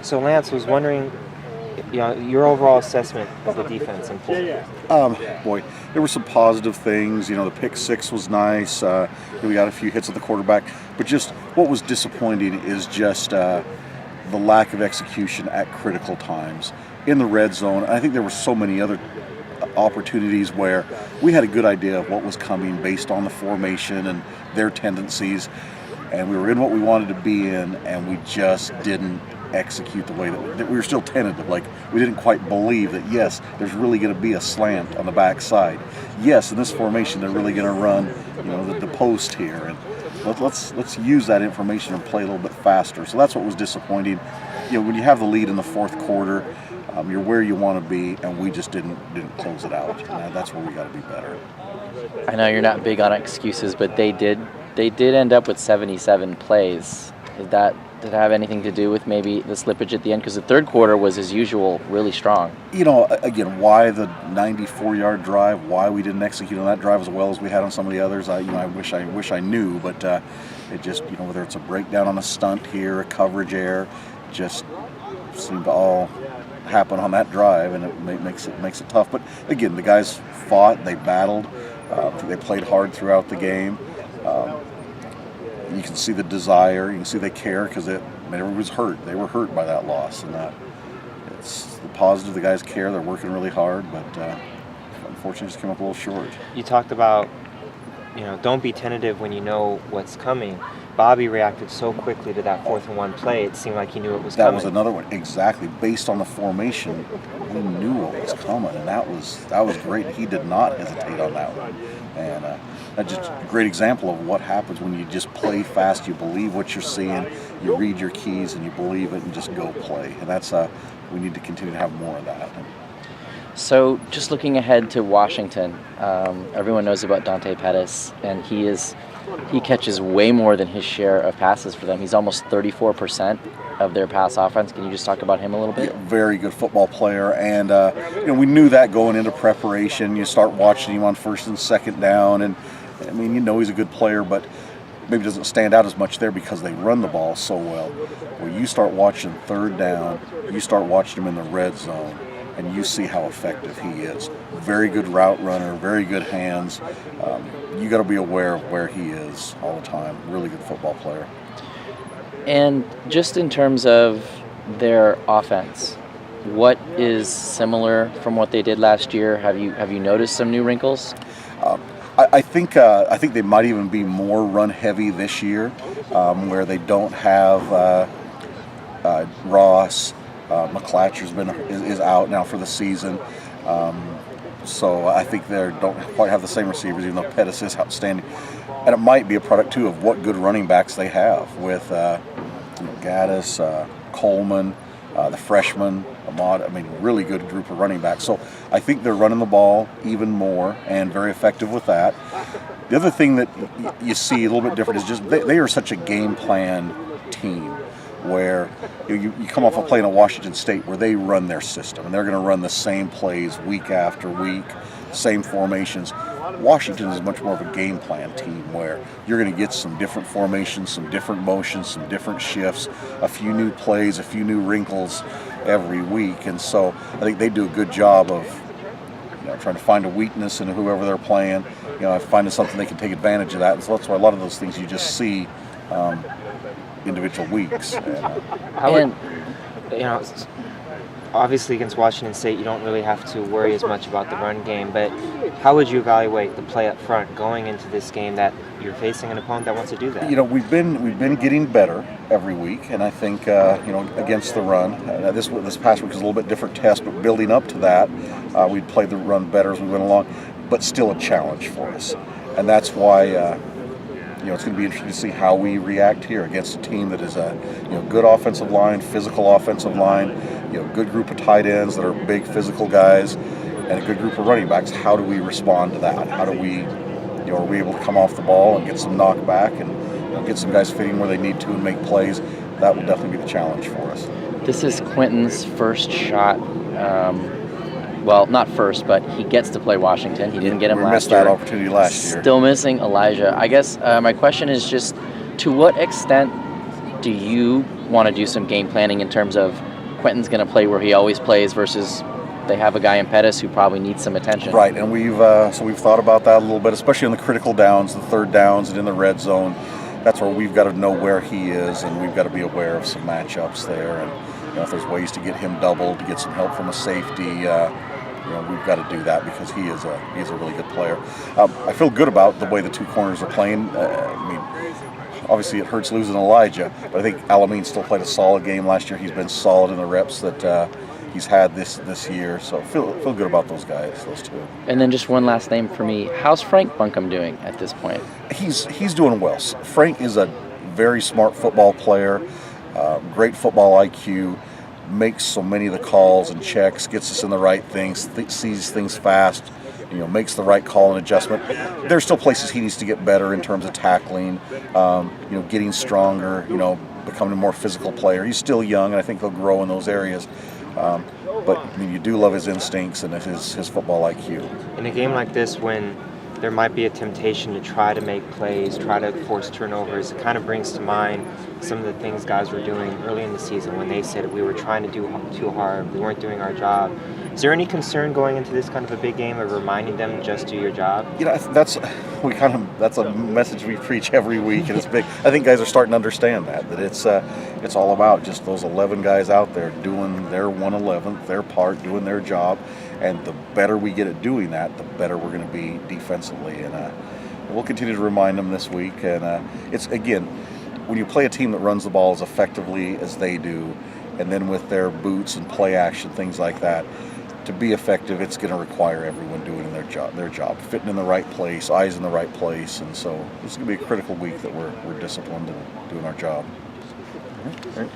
So Lance was wondering, your overall assessment of the defense in Pullman. Boy, there were some positive things. The pick six was nice. We got a few hits at the quarterback, but just what was disappointing is just the lack of execution at critical times in the red zone. I think there were so many other opportunities where we had a good idea of what was coming based on the formation and their tendencies, and we were in what we wanted to be in, and we just didn't execute the way that we were still tentative. Like, we didn't quite believe that, yes, there's really going to be a slant on the backside. Yes, in this formation, they're really going to run, the post here. And let's use that information and play a little bit faster. So that's what was disappointing. When you have the lead in the fourth quarter, you're where you want to be, and we just didn't close it out. That's where we got to be better. I know you're not big on excuses, but they did end up with 77 plays. Did it have anything to do with maybe the slippage at the end? Because the third quarter was, as usual, really strong. Again, why the 94-yard drive? Why we didn't execute on that drive as well as we had on some of the others? I wish I knew, but it just whether it's a breakdown on a stunt here, a coverage error, just seemed to all happen on that drive, and it makes it tough. But again, the guys fought, they battled, they played hard throughout the game. You can see the desire, you can see they care, because everyone was hurt. They were hurt by that loss, and it's the positive. The guys care. They're working really hard, but unfortunately, just came up a little short. You talked about, don't be tentative when you know what's coming. Bobby reacted so quickly to that 4th and 1 play, it seemed like he knew it was coming. That was another one, exactly. Based on the formation, we knew what was coming, and that was great. He did not hesitate on that one. And that's just a great example of what happens when you just play fast, you believe what you're seeing, you read your keys, and you believe it, and just go play. And that's we need to continue to have more of that. So just looking ahead to Washington, everyone knows about Dante Pettis, and he catches way more than his share of passes for them. He's almost 34% of their pass offense. Can you just talk about him a little bit? Yeah, very good football player, and we knew that going into preparation. You start watching him on first and second down, and he's a good player, but maybe doesn't stand out as much there because they run the ball so well. When you start watching third down, you start watching him in the red zone, and you see how effective he is. Very good route runner, very good hands. You got to be aware of where he is all the time. Really good football player. And just in terms of their offense, what is similar from what they did last year? Have you noticed some new wrinkles? I think they might even be more run heavy this year, where they don't have Ross. McClatcher's is out now for the season, so I think they don't quite have the same receivers, even though Pettis is outstanding. And it might be a product too of what good running backs they have with Gaddis, Coleman, the freshman Ahmad. Really good group of running backs. So I think they're running the ball even more and very effective with that. The other thing that you see a little bit different is just they are such a game plan team, where you come off a play in Washington State where they run their system, and they're going to run the same plays week after week, same formations. Washington is much more of a game plan team where you're going to get some different formations, some different motions, some different shifts, a few new plays, a few new wrinkles every week. And so I think they do a good job of trying to find a weakness in whoever they're playing, finding something they can take advantage of that. And so that's why a lot of those things you just see individual weeks. Obviously against Washington State, you don't really have to worry as much about the run game, but how would you evaluate the play up front going into this game that you're facing an opponent that wants to do that? We've been getting better every week, and I think against the run, this past week was a little bit different test, but building up to that, we'd played the run better as we went along, but still a challenge for us, and that's why it's going to be interesting to see how we react here against a team that is a good offensive line, physical offensive line, good group of tight ends that are big physical guys, and a good group of running backs. How do we respond to that? How do we, are we able to come off the ball and get some knockback and get some guys fitting where they need to and make plays? That will definitely be the challenge for us. This is Quentin's first shot. Well, not first, but he gets to play Washington. He didn't get him last year. We missed that opportunity last year. Still missing Elijah. I guess my question is just, to what extent do you want to do some game planning in terms of Quentin's going to play where he always plays versus they have a guy in Pettis who probably needs some attention. Right, and we've thought about that a little bit, especially on the critical downs, the third downs, and in the red zone. That's where we've got to know where he is, and we've got to be aware of some matchups there. And if there's ways to get him doubled, to get some help from a safety, we've got to do that because he is a really good player. I feel good about the way the two corners are playing. Obviously it hurts losing Elijah, but I think Alameen still played a solid game last year. He's been solid in the reps that he's had this year, so feel good about those guys, those two. And then just one last name for me. How's Frank Buncombe doing at this point? He's doing well. Frank is a very smart football player, great football IQ, makes so many of the calls and checks, gets us in the right things, sees things fast, makes the right call and adjustment. There's still places he needs to get better in terms of tackling, getting stronger, becoming a more physical player. He's still young, and I think he'll grow in those areas. But you do love his instincts and his football IQ. In a game like this, when there might be a temptation to try to make plays, try to force turnovers, it kind of brings to mind some of the things guys were doing early in the season when they said we were trying to do too hard, we weren't doing our job. Is there any concern going into this kind of a big game of reminding them just do your job? That's a message we preach every week, and it's big. I think guys are starting to understand that it's all about just those 11 guys out there doing their 1/11th, their part, doing their job, and the better we get at doing that, the better we're going to be defensively. And we'll continue to remind them this week. And it's again, when you play a team that runs the ball as effectively as they do, and then with their boots and play action, things like that. To be effective, it's going to require everyone doing their job, fitting in the right place, eyes in the right place, and so it's going to be a critical week that we're disciplined and doing our job. All right.